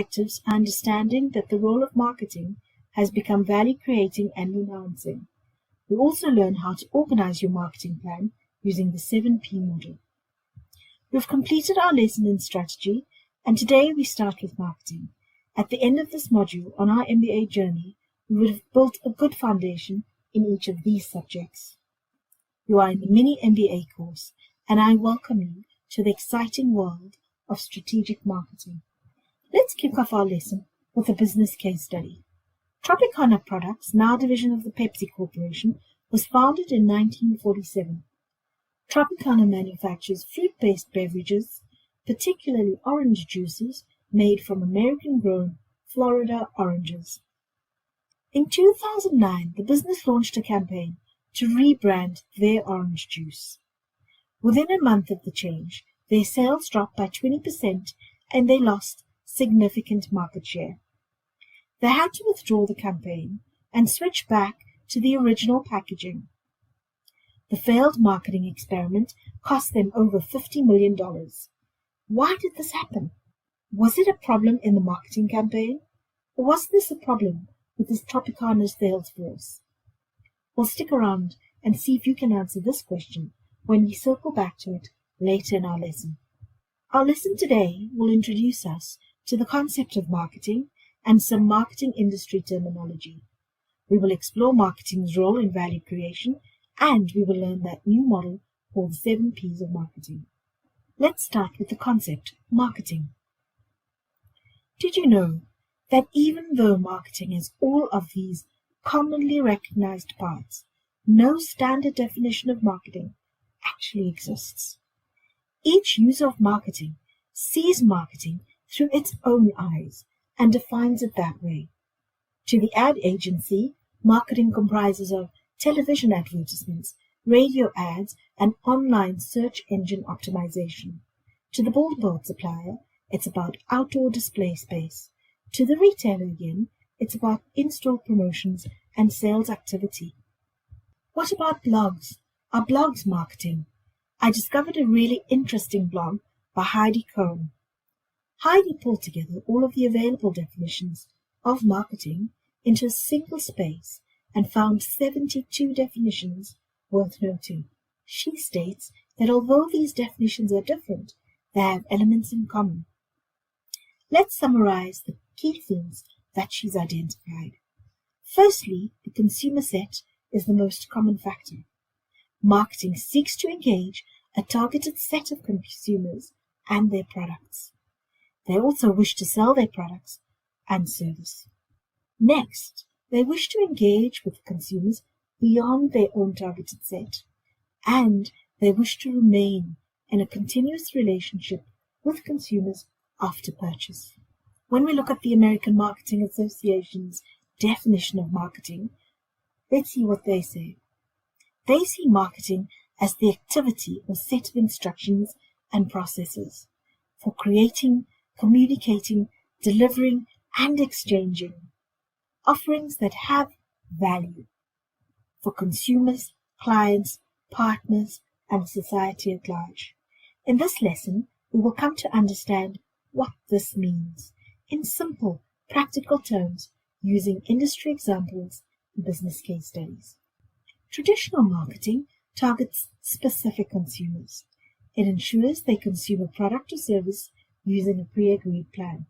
Objectives are understanding that the role of marketing has become value creating and enhancing. We also learn how to organize your marketing plan using the 7P model. We've completed our lesson in strategy, and today we start with marketing. At the end of this module on our MBA journey, we would have built a good foundation in each of these subjects. You are in the mini MBA course, and I welcome you to the exciting world of strategic marketing. Let's kick off our lesson with a business case study. Tropicana Products, now a division of the Pepsi Corporation, was founded in 1947. Tropicana manufactures fruit-based beverages, particularly orange juices, made from American-grown Florida oranges. In 2009, the business launched a campaign to rebrand their orange juice. Within a month of the change, their sales dropped by 20% and they lost significant market share. They had to withdraw the campaign and switch back to the original packaging. The failed marketing experiment cost them over $50 million. Why did this happen? Was it a problem in the marketing campaign? Or was this a problem with this Tropicana's sales force? Well, stick around and see if you can answer this question when we circle back to it later in our lesson. Our lesson today will introduce us to the concept of marketing and some marketing industry terminology. We will explore marketing's role in value creation, and we will learn that new model called 7 Ps of marketing. Let's start with the concept marketing. Did you know that even though marketing has all of these commonly recognized parts, no standard definition of marketing actually exists? Each user of marketing sees marketing through its own eyes and defines it that way. To the ad agency, marketing comprises of television advertisements, radio ads, and online search engine optimization. To the billboard supplier, it's about outdoor display space. To the retailer again, it's about in-store promotions and sales activity. What about blogs? Are blogs marketing? I discovered a really interesting blog by Heidi Cohen. Heidi pulled together all of the available definitions of marketing into a single space and found 72 definitions worth noting. She states that although these definitions are different, they have elements in common. Let's summarize the key themes that she's identified. Firstly, the consumer set is the most common factor. Marketing seeks to engage a targeted set of consumers and their products. They also wish to sell their products and service. Next, they wish to engage with consumers beyond their own targeted set, and they wish to remain in a continuous relationship with consumers after purchase. When we look at the American Marketing Association's definition of marketing, let's see what they say. They see marketing as the activity or set of instructions and processes for creating, communicating, delivering, and exchanging offerings that have value for consumers, clients, partners, and society at large. In this lesson, we will come to understand what this means in simple, practical terms using industry examples and business case studies. Traditional marketing targets specific consumers. It ensures they consume a product or service using a pre-agreed plan.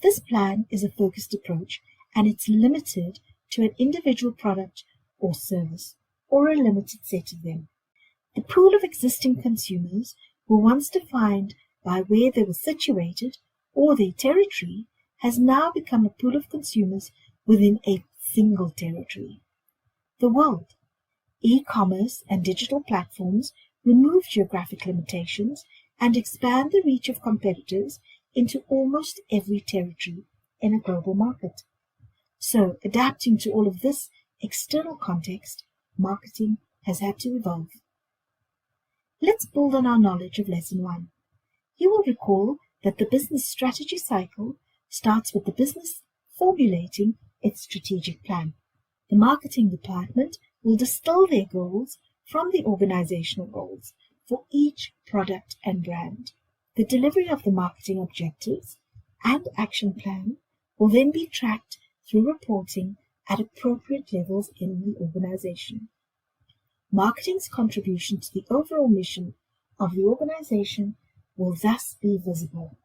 This plan is a focused approach, and it's limited to an individual product or service, or a limited set of them. The pool of existing consumers were once defined by where they were situated or their territory has now become a pool of consumers within a single territory. The world. E-commerce and digital platforms remove geographic limitations and expand the reach of competitors into almost every territory in a global market. So, adapting to all of this external context, marketing has had to evolve. Let's build on our knowledge of Lesson 1. You will recall that the business strategy cycle starts with the business formulating its strategic plan. The marketing department will distill their goals from the organizational goals for each product and brand. The delivery of the marketing objectives and action plan will then be tracked through reporting at appropriate levels in the organization. Marketing's contribution to the overall mission of the organization will thus be visible.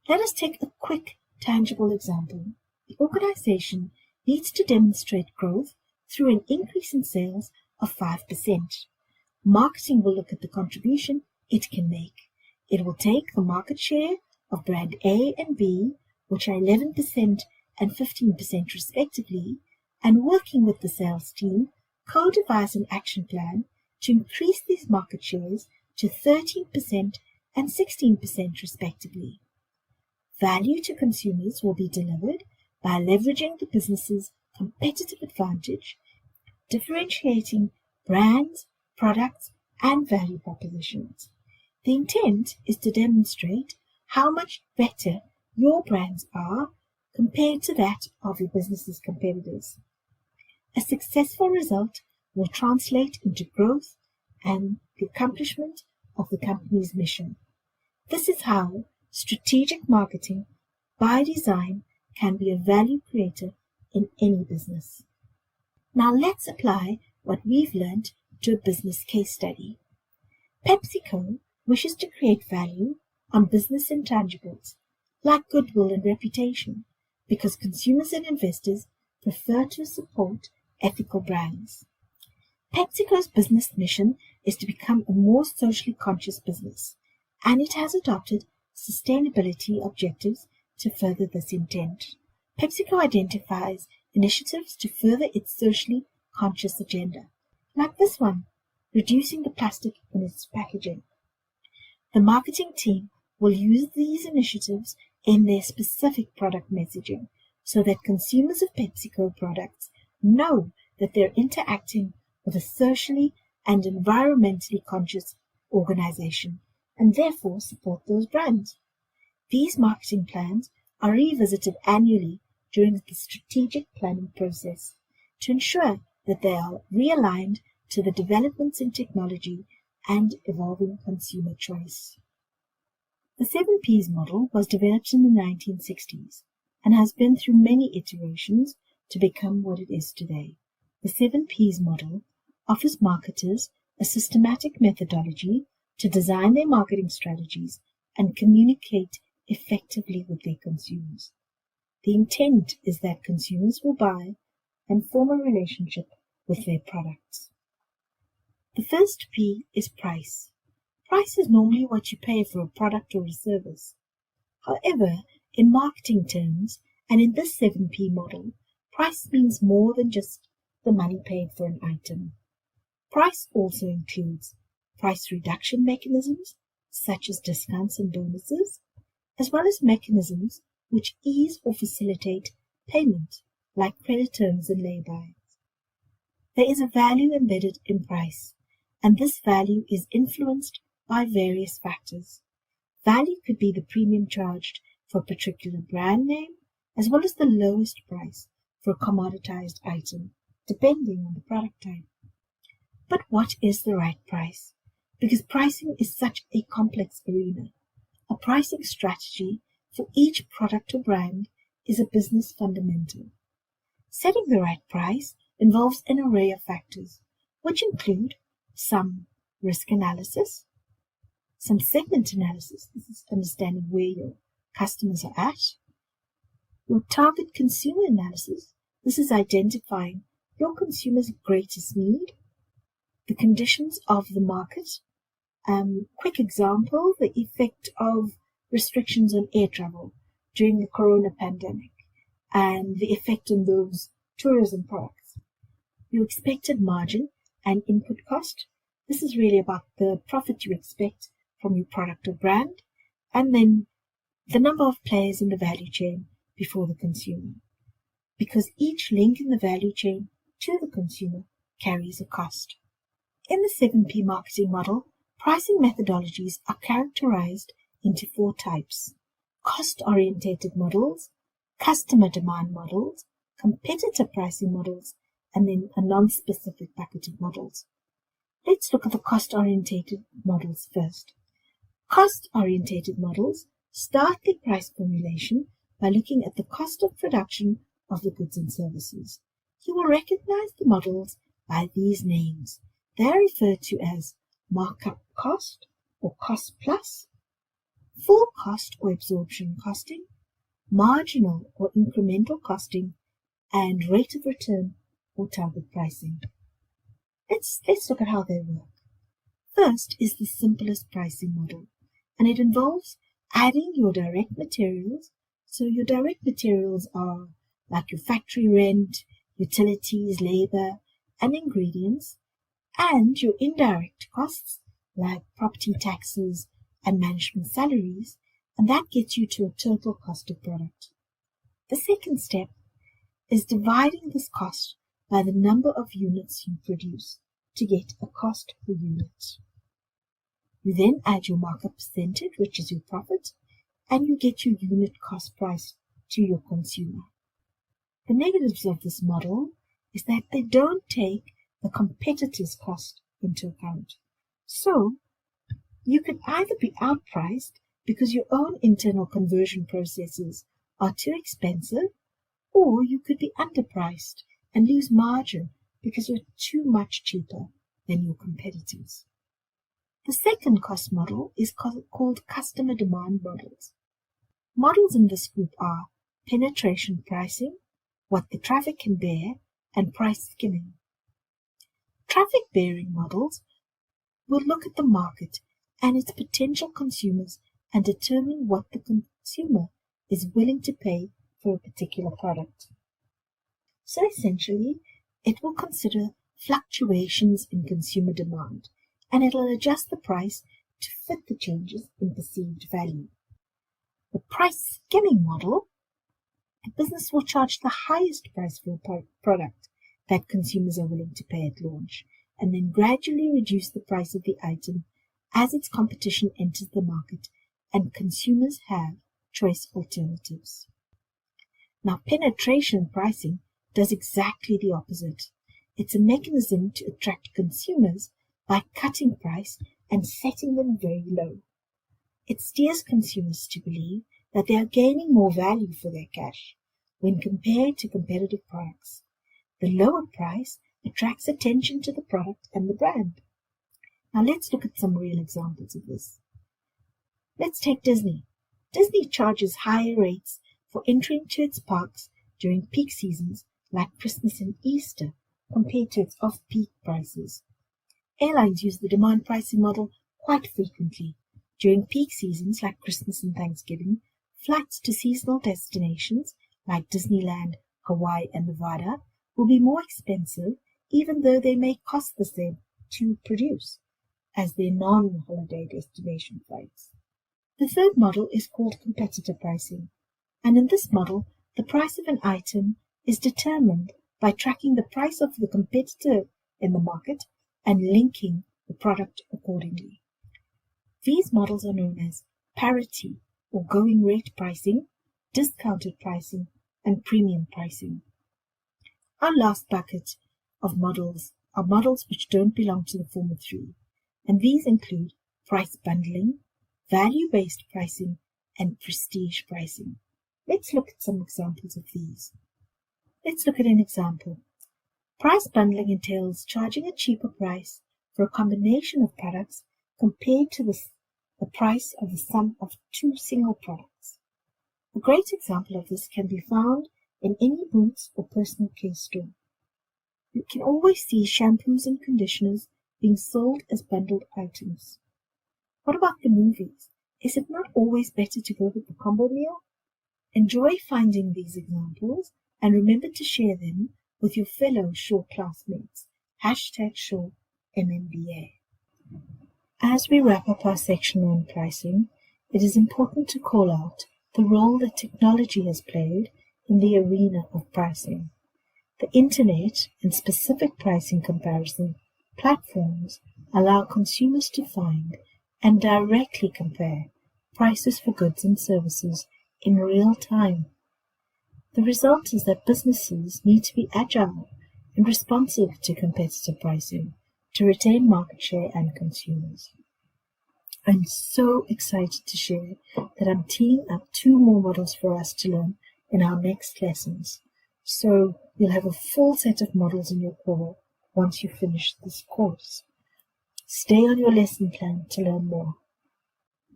Let us take a quick, tangible example. The organization needs to demonstrate growth through an increase in sales of 5%. Marketing will look at the contribution it can make. It will take the market share of brand A and B, which are 11% and 15% respectively, and working with the sales team, co-devise an action plan to increase these market shares to 13% and 16% respectively. Value to consumers will be delivered by leveraging the business's competitive advantage, differentiating brands, products, and value propositions. The intent is to demonstrate how much better your brands are compared to that of your business's competitors. A successful result will translate into growth and the accomplishment of the company's mission. This is how strategic marketing, by design, can be a value creator in any business. Now let's apply what we've learned to a business case study. PepsiCo wishes to create value on business intangibles like goodwill and reputation because consumers and investors prefer to support ethical brands. PepsiCo's business mission is to become a more socially conscious business, and it has adopted sustainability objectives to further this intent. PepsiCo identifies initiatives to further its socially conscious agenda, like this one, reducing the plastic in its packaging. The marketing team will use these initiatives in their specific product messaging so that consumers of PepsiCo products know that they're interacting with a socially and environmentally conscious organization and therefore support those brands. These marketing plans are revisited annually during the strategic planning process to ensure that they are realigned to the developments in technology and evolving consumer choice. The 7 Ps model was developed in the 1960s and has been through many iterations to become what it is today. The 7 Ps model offers marketers a systematic methodology to design their marketing strategies and communicate effectively with their consumers. The intent is that consumers will buy and form a relationship with their products. The first P is price. Price is normally what you pay for a product or a service. However, in marketing terms, and in this 7P model, price means more than just the money paid for an item. Price also includes price reduction mechanisms, such as discounts and bonuses, as well as mechanisms which ease or facilitate payment, like credit terms and lay-bys. There is a value embedded in price, and this value is influenced by various factors. Value could be the premium charged for a particular brand name, as well as the lowest price for a commoditized item, depending on the product type. But what is the right price? Because pricing is such a complex arena. A pricing strategy for each product or brand is a business fundamental. Setting the right price involves an array of factors, which include some risk analysis, some segment analysis, this is understanding where your customers are at, your target consumer analysis, this is identifying your consumer's greatest need, the conditions of the market. Quick example, the effect of restrictions on air travel during the corona pandemic and the effect on those tourism products. Your expected margin and input cost. This is really about the profit you expect from your product or brand, and then the number of players in the value chain before the consumer, because each link in the value chain to the consumer carries a cost. In the 7P marketing model, pricing methodologies are characterized into 4 types: cost-orientated models, customer demand models, competitor pricing models, and then a non-specific bucket of models. Let's look at the cost-orientated models first. Cost-orientated models Start the price formulation by looking at the cost of production of the goods and services. You will recognize the models by these names. They are referred to as markup cost or cost plus, full cost or absorption costing, marginal or incremental costing, and rate of return or target pricing. Let's look at how they work. First is the simplest pricing model, and it involves adding your direct materials. So your direct materials are like your factory rent, utilities, labor, and ingredients, and your indirect costs like property taxes and management salaries, and that gets you to a total cost of product. The second step is dividing this cost by the number of units you produce to get a cost per unit. You then add your markup percentage, which is your profit, and you get your unit cost price to your consumer. The negatives of this model is that they don't take the competitor's cost into account. So you could either be outpriced because your own internal conversion processes are too expensive, or you could be underpriced and lose margin because you're too much cheaper than your competitors. The second cost model is called customer demand models. Models in this group are penetration pricing, what the traffic can bear, and price skimming. Traffic bearing models will look at the market and its potential consumers and determine what the consumer is willing to pay for a particular product. So essentially, it will consider fluctuations in consumer demand, and it will adjust the price to fit the changes in perceived value. The price skimming model, a business will charge the highest price for a product that consumers are willing to pay at launch, and then gradually reduce the price of the item as its competition enters the market and consumers have choice alternatives. Now, penetration pricing does exactly the opposite. It's a mechanism to attract consumers by cutting price and setting them very low. It steers consumers to believe that they are gaining more value for their cash when compared to competitive products. The lower price attracts attention to the product and the brand. Now let's look at some real examples of this. Let's take Disney. Disney charges higher rates for entering to its parks during peak seasons like Christmas and Easter compared to its off-peak prices. Airlines use the demand pricing model quite frequently. During peak seasons like Christmas and Thanksgiving, flights to seasonal destinations like Disneyland, Hawaii, and Nevada will be more expensive, even though they may cost the same to produce as their non-holiday destination flights. The third model is called competitor pricing, and in this model, the price of an item is determined by tracking the price of the competitor in the market and linking the product accordingly. These models are known as parity or going rate pricing, discounted pricing, and premium pricing. Our last bucket of models are models which don't belong to the former three, and these include price bundling, value-based pricing, and prestige pricing. Let's look at some examples of these. Let's look at an example. Price bundling entails charging a cheaper price for a combination of products compared to the price of the sum of two single products. A great example of this can be found in any Boots or personal care store. You can always see shampoos and conditioners being sold as bundled items. What about the movies? Is it not always better to go with the combo meal? Enjoy finding these examples and remember to share them with your fellow Shaw classmates. #ShawMMBA. As we wrap up our section on pricing, it is important to call out the role that technology has played in the arena of pricing. The Internet and specific pricing comparison platforms allow consumers to find and directly compare prices for goods and services in real time. The result is that businesses need to be agile and responsive to competitive pricing to retain market share and consumers. I'm so excited to share that I'm teeing up 2 more models for us to learn in our next lessons. So you'll have a full set of models in your core once you finish this course. Stay on your lesson plan to learn more.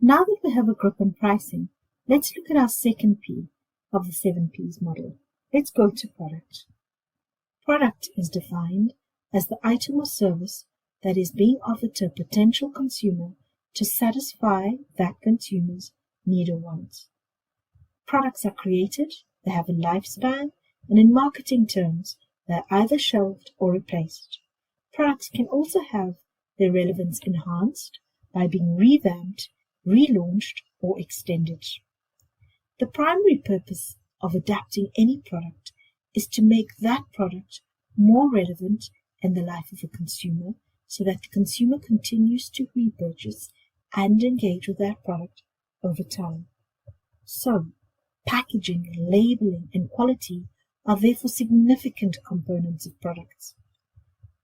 Now that we have a grip on pricing, let's look at our second P of the 7 Ps model. Let's go to product. Product is defined as the item or service that is being offered to a potential consumer to satisfy that consumer's need or want. Products are created, they have a lifespan, and in marketing terms, they're either shelved or replaced. Products can also have their relevance enhanced by being revamped, relaunched, or extended. The primary purpose of adapting any product is to make that product more relevant in the life of a consumer so that the consumer continues to repurchase and engage with that product over time. So, packaging, labeling, and quality are therefore significant components of products.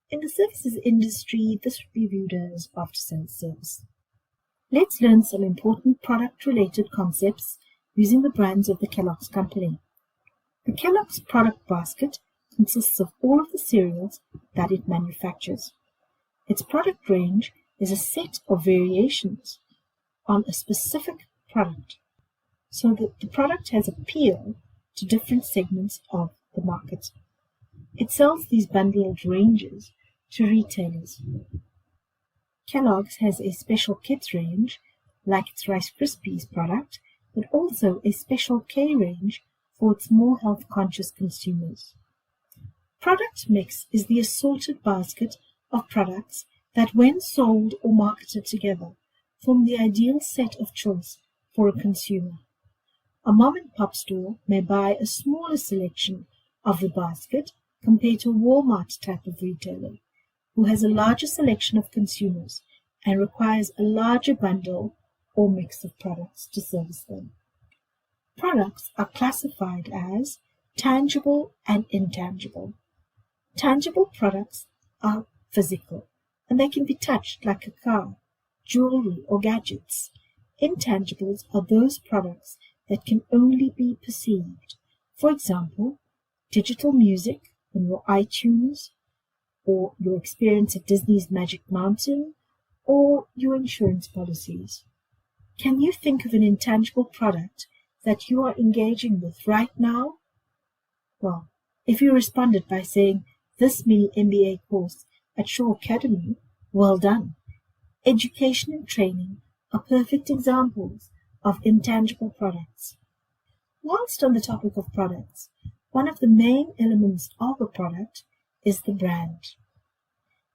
In the services industry, this would be viewed as after-sales service. Let's learn some important product-related concepts using the brands of the Kellogg's Company. The Kellogg's product basket consists of all of the cereals that it manufactures. Its product range is a set of variations on a specific product, so that the product has appeal to different segments of the market. It sells these bundled ranges to retailers. Kellogg's has a special kids range, like its Rice Krispies product, but also a special K range for its more health-conscious consumers. Product mix is the assorted basket of products that, when sold or marketed together, form the ideal set of choice for a consumer. A mom-and-pop store may buy a smaller selection of the basket compared to a Walmart type of retailer, who has a larger selection of consumers and requires a larger bundle or mix of products to service them. Products are classified as tangible and intangible. Tangible products are physical, and they can be touched like a car, jewelry, or gadgets. Intangibles are those products that can only be perceived. For example, digital music on your iTunes, or your experience at Disney's Magic Mountain, or your insurance policies. Can you think of an intangible product that you are engaging with right now? Well, if you responded by saying, "This mini MBA course at Shaw Academy," well done. Education and training are perfect examples of intangible products. Whilst on the topic of products, one of the main elements of a product is the brand.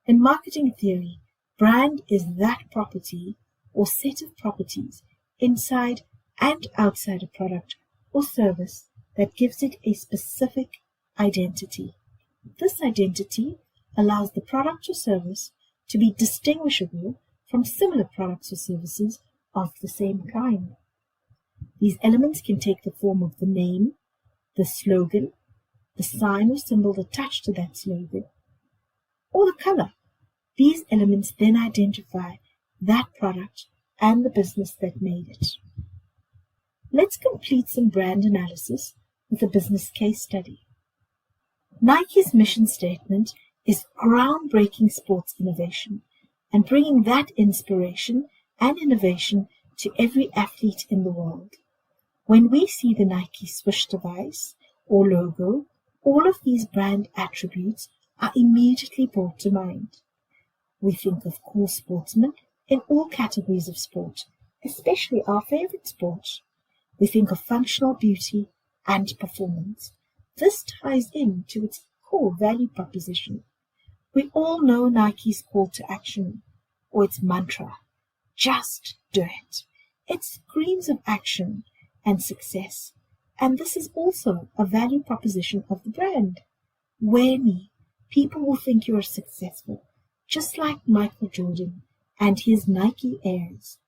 In marketing theory, brand is that property or set of properties inside and outside a product or service that gives it a specific identity. This identity allows the product or service to be distinguishable from similar products or services of the same kind. These elements can take the form of the name, the slogan, the sign or symbol attached to that slogan, or the color. These elements then identify that product and the business that made it. Let's complete some brand analysis with a business case study. Nike's mission statement is groundbreaking sports innovation and bringing that inspiration and innovation to every athlete in the world. When we see the Nike Swish device or logo, all of these brand attributes are immediately brought to mind. We think of cool sportsmen in all categories of sport, especially our favorite sport. We think of functional beauty and performance. This ties into its core value proposition. We all know Nike's call to action, or its mantra, "Just do it." It screams of action and success, and this is also a value proposition of the brand. Wear me, people will think you are successful, just like Michael Jordan and his Nike Airs.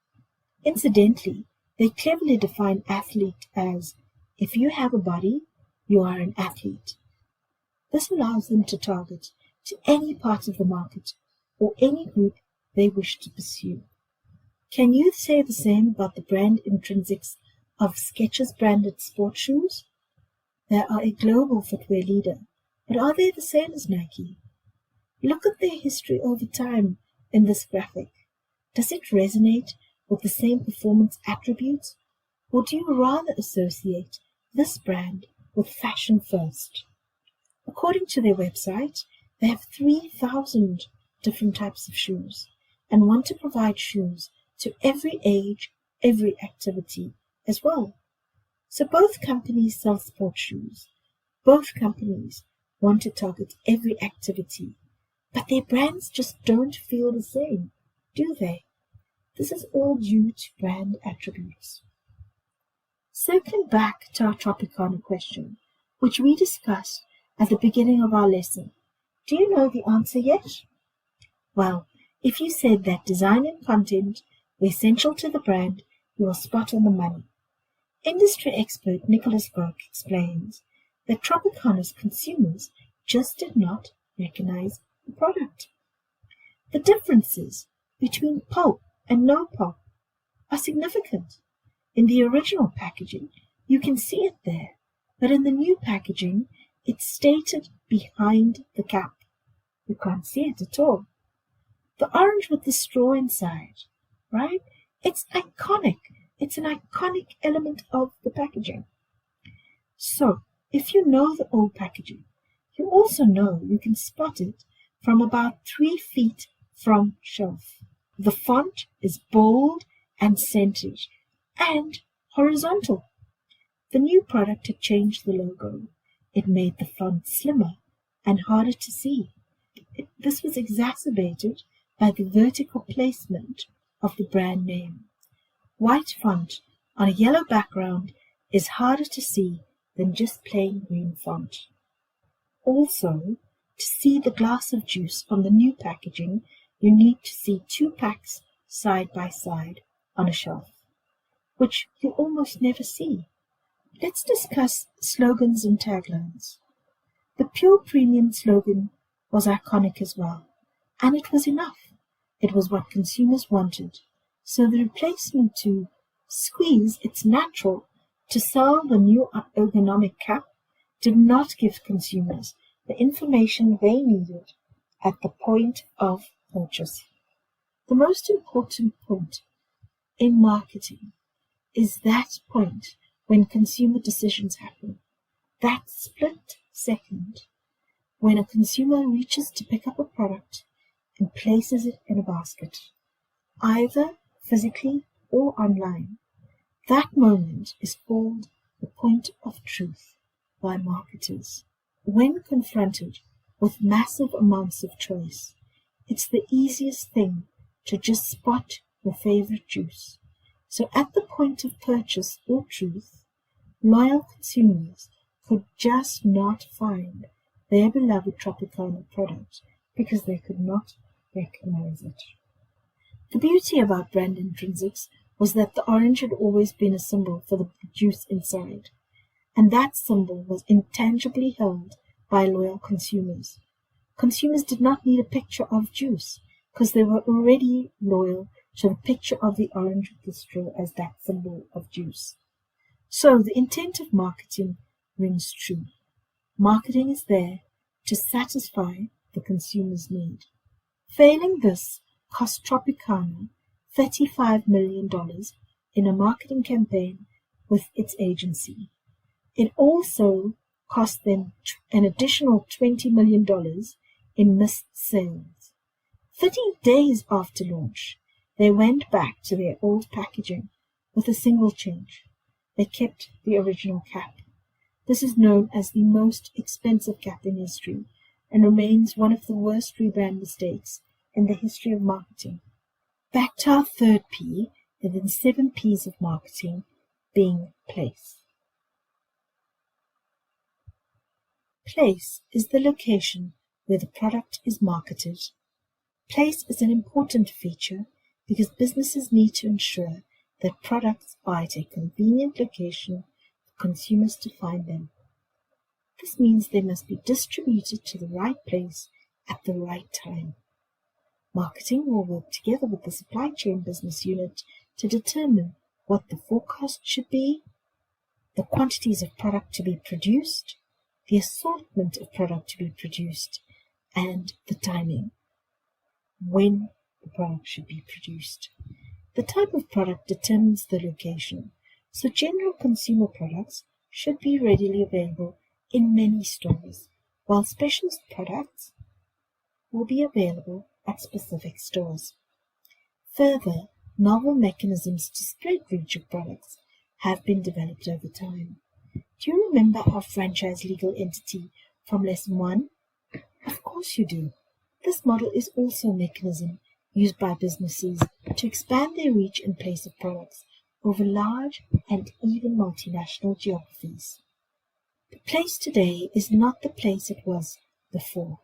Incidentally, they cleverly define athlete as, if you have a body, you are an athlete. This allows them to target to any part of the market or any group they wish to pursue. Can you say the same about the brand intrinsics of Skechers branded sports shoes? They are a global footwear leader, but are they the same as Nike? Look at their history over time in this graphic. Does it resonate with the same performance attributes, or do you rather associate this brand with fashion first? According to their website, they have 3,000 different types of shoes and want to provide shoes to every age, every activity as well. So both companies sell sports shoes. Both companies want to target every activity, but their brands just don't feel the same, do they? This is all due to brand attributes. Circling back to our Tropicana question, which we discussed at the beginning of our lesson, do you know the answer yet? Well, if you said that design and content were essential to the brand, you are spot on the money. Industry expert Nicholas Burke explains that Tropicana's consumers just did not recognize the product. The differences between pulp and no pulp are significant. In the original packaging, you can see it there, but in the new packaging, it's stated behind the cap. You can't see it at all. The orange with the straw inside, right? It's iconic. It's an iconic element of the packaging. So, if you know the old packaging, you also know you can spot it from about 3 feet from shelf. The font is bold and centered and horizontal. The new product had changed the logo. It made the font slimmer and harder to see. This was exacerbated by the vertical placement of the brand name. White font on a yellow background is harder to see than just plain green font. Also, to see the glass of juice on the new packaging, you need to see 2 packs side by side on a shelf, which you almost never see. Let's discuss slogans and taglines. The Pure Premium slogan was iconic as well, and it was enough. It was what consumers wanted. So the replacement to Squeeze It's Natural to sell the new ergonomic cap did not give consumers the information they needed at the point of purchase. The most important point in marketing is that point when consumer decisions happen. That split second when a consumer reaches to pick up a product and places it in a basket, either physically or online. That moment is called the point of truth by marketers. When confronted with massive amounts of choice, it's the easiest thing to just spot your favorite juice. So at the point of purchase or truth, loyal consumers could just not find their beloved Tropicana product because they could not recognize it. The beauty about brand intrinsics was that the orange had always been a symbol for the juice inside, and that symbol was intangibly held by loyal consumers. Consumers did not need a picture of juice because they were already loyal to the picture of the orange with the straw as that symbol of juice. So the intent of marketing rings true. Marketing is there to satisfy the consumer's need. Failing this cost Tropicana $35 million in a marketing campaign with its agency. It also cost them an additional $20 million in missed sales. 30 days after launch, they went back to their old packaging with a single change. They kept the original cap. This is known as the most expensive cap in history and remains one of the worst rebrand mistakes in the history of marketing. Back to our third P, and then 7 Ps of marketing, being place. Place is the location where the product is marketed. Place is an important feature because businesses need to ensure that products are at a convenient location for consumers to find them. This means they must be distributed to the right place at the right time. Marketing will work together with the supply chain business unit to determine what the forecast should be, the quantities of product to be produced, the assortment of product to be produced, and the timing, when the product should be produced. The type of product determines the location, so general consumer products should be readily available in many stores, while specialist products will be available at specific stores. Further, novel mechanisms to spread reach of products have been developed over time. Do you remember our franchise legal entity from Lesson 1? Of course you do. This model is also a mechanism used by businesses to expand their reach and place of products over large and even multinational geographies. The place today is not the place it was before.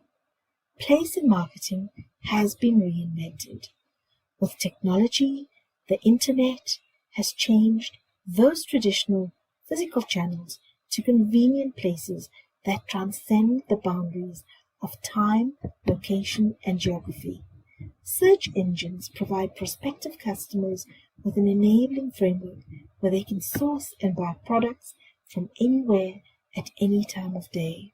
Place in marketing has been reinvented. With technology, the internet has changed those traditional physical channels to convenient places that transcend the boundaries of time, location, and geography. Search engines provide prospective customers with an enabling framework where they can source and buy products from anywhere at any time of day.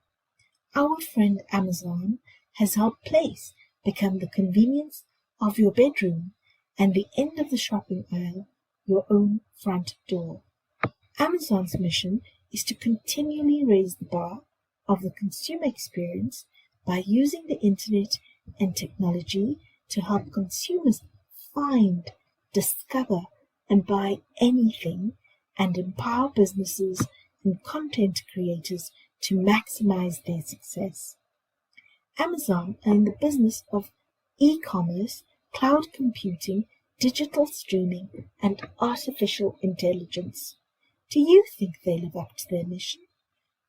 Our friend Amazon has helped place become the convenience of your bedroom and the end of the shopping aisle, your own front door. Amazon's mission is to continually raise the bar of the consumer experience by using the internet and technology to help consumers find, discover, and buy anything, and empower businesses and content creators to maximize their success. Amazon are in the business of e-commerce, cloud computing, digital streaming, and artificial intelligence. Do you think they live up to their mission?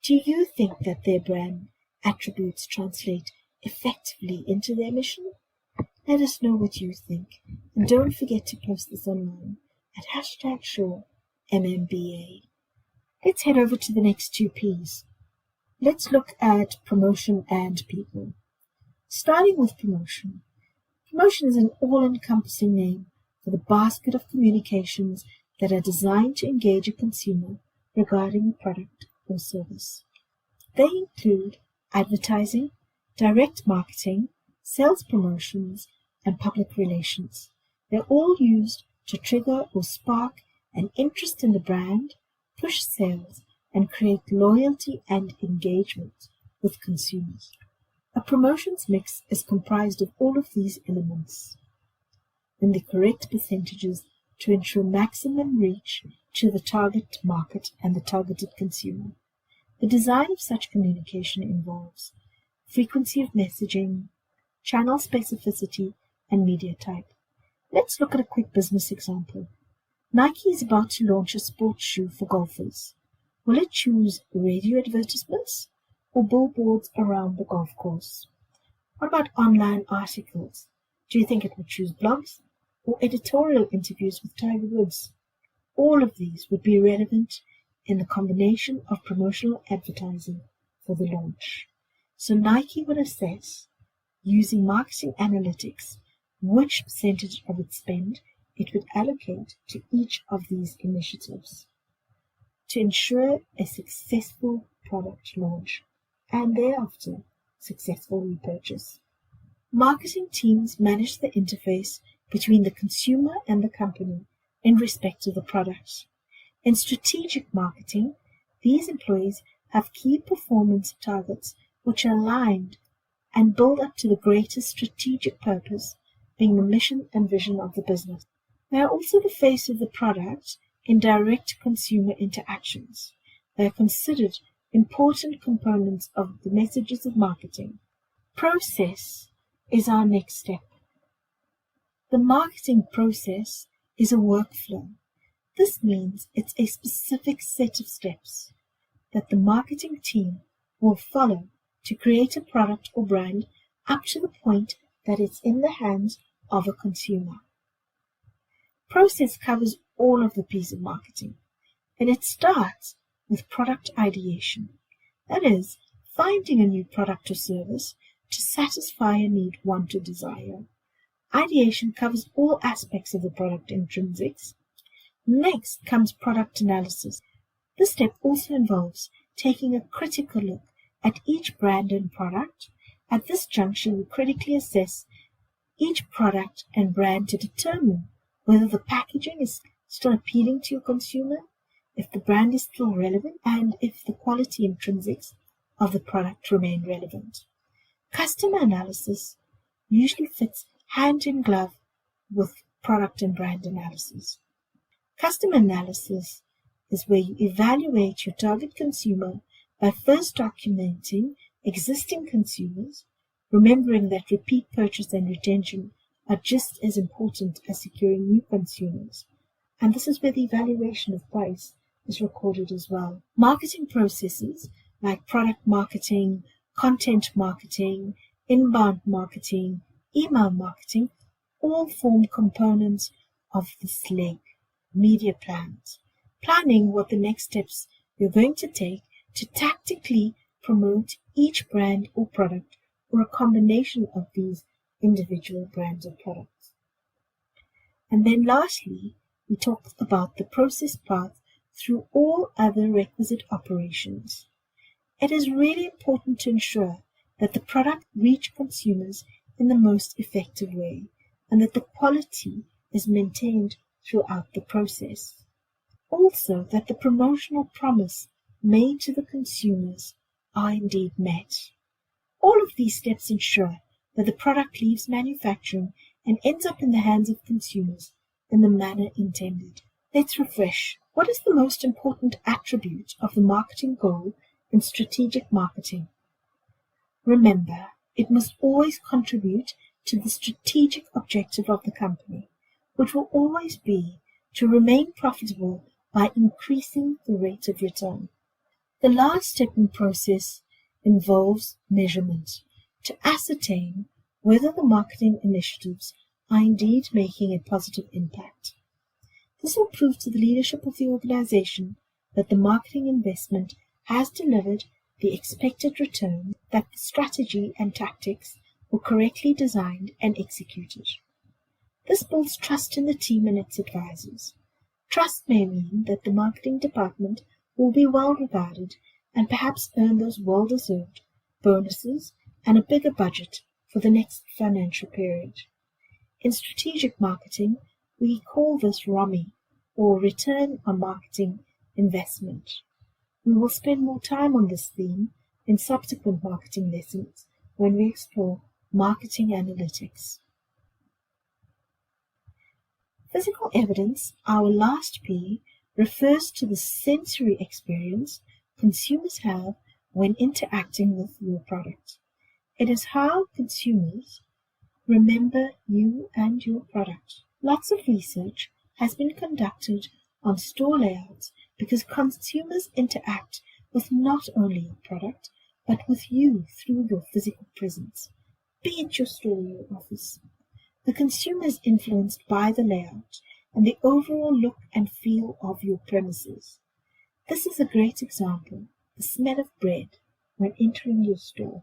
Do you think that their brand attributes translate effectively into their mission? Let us know what you think, and don't forget to post this online at #ShowMMBA. Let's head over to the next two P's. Let's look at promotion and people. Starting with promotion. Promotion is an all-encompassing name for the basket of communications that are designed to engage a consumer regarding a product or service. They include advertising, direct marketing, sales promotions, and public relations. They're all used to trigger or spark an interest in the brand, push sales, and create loyalty and engagement with consumers. A promotions mix is comprised of all of these elements in the correct percentages to ensure maximum reach to the target market and the targeted consumer. The design of such communication involves frequency of messaging, channel specificity, and media type. Let's look at a quick business example. Nike is about to launch a sports shoe for golfers. Will it choose radio advertisements or billboards around the golf course? What about online articles? Do you think it would choose blogs or editorial interviews with Tiger Woods? All of these would be relevant in the combination of promotional advertising for the launch. So Nike would assess, using marketing analytics, which percentage of its spend it would allocate to each of these initiatives to ensure a successful product launch and thereafter successful repurchase. Marketing teams manage the interface between the consumer and the company in respect to the product. In strategic marketing, these employees have key performance targets which are aligned and build up to the greatest strategic purpose, being the mission and vision of the business. They are also the face of the product in direct consumer interactions. They are considered important components of the messages of marketing. Process is our next step. The marketing process is a workflow. This means it's a specific set of steps that the marketing team will follow to create a product or brand up to the point that it's in the hands of a consumer. Process covers all of the P's of marketing, and it starts with product ideation. That is, finding a new product or service to satisfy a need, want, or desire. Ideation covers all aspects of the product intrinsics. Next comes product analysis. This step also involves taking a critical look at each brand and product. At this juncture, we critically assess each product and brand to determine whether the packaging is still appealing to your consumer, if the brand is still relevant, and if the quality intrinsics of the product remain relevant. Customer analysis usually fits hand in glove with product and brand analysis. Customer analysis is where you evaluate your target consumer by first documenting existing consumers, remembering that repeat purchase and retention are just as important as securing new consumers. And this is where the evaluation of price is recorded as well. Marketing processes like product marketing, content marketing, inbound marketing, email marketing all form components of this leg, media plans. Planning what the next steps you're going to take to tactically promote each brand or product or a combination of these individual brands or products. And then lastly, we talk about the process path through all other requisite operations. It is really important to ensure that the product reaches consumers in the most effective way and that the quality is maintained throughout the process. Also, that the promotional promise made to the consumers are indeed met. All of these steps ensure that the product leaves manufacturing and ends up in the hands of consumers in the manner intended. Let's refresh. What is the most important attribute of the marketing goal in strategic marketing? Remember, it must always contribute to the strategic objective of the company, which will always be to remain profitable by increasing the rate of return. The last step in process involves measurement to ascertain whether the marketing initiatives are indeed making a positive impact. This will prove to the leadership of the organization that the marketing investment has delivered the expected return, that the strategy and tactics were correctly designed and executed. This builds trust in the team and its advisors. Trust may mean that the marketing department will be well regarded and perhaps earn those well-deserved bonuses and a bigger budget for the next financial period. In strategic marketing, we call this ROMI, or Return on Marketing Investment. We will spend more time on this theme in subsequent marketing lessons when we explore marketing analytics. Physical evidence, our last P, refers to the sensory experience consumers have when interacting with your product. It is how consumers remember you and your product. Lots of research has been conducted on store layouts because consumers interact with not only your product, but with you through your physical presence, be it your store or your office. The consumer is influenced by the layout and the overall look and feel of your premises. This is a great example, the smell of bread when entering your store.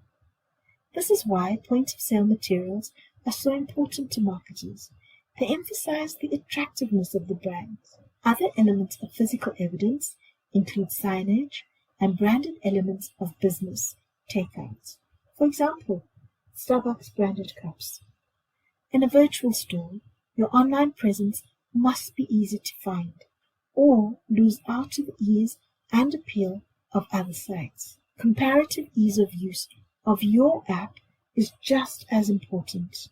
This is why point-of-sale materials are so important to marketers. They emphasize the attractiveness of the brands. Other elements of physical evidence include signage and branded elements of business takeouts. For example, Starbucks branded cups. In a virtual store, your online presence must be easy to find, or lose out to the ease and appeal of other sites. Comparative ease of use of your app is just as important.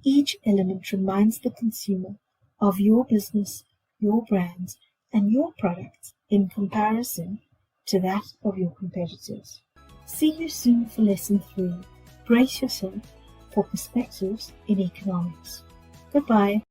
Each element reminds the consumer of your business, your brands, and your products in comparison to that of your competitors. See you soon for Lesson 3. Brace yourself for perspectives in economics. Goodbye.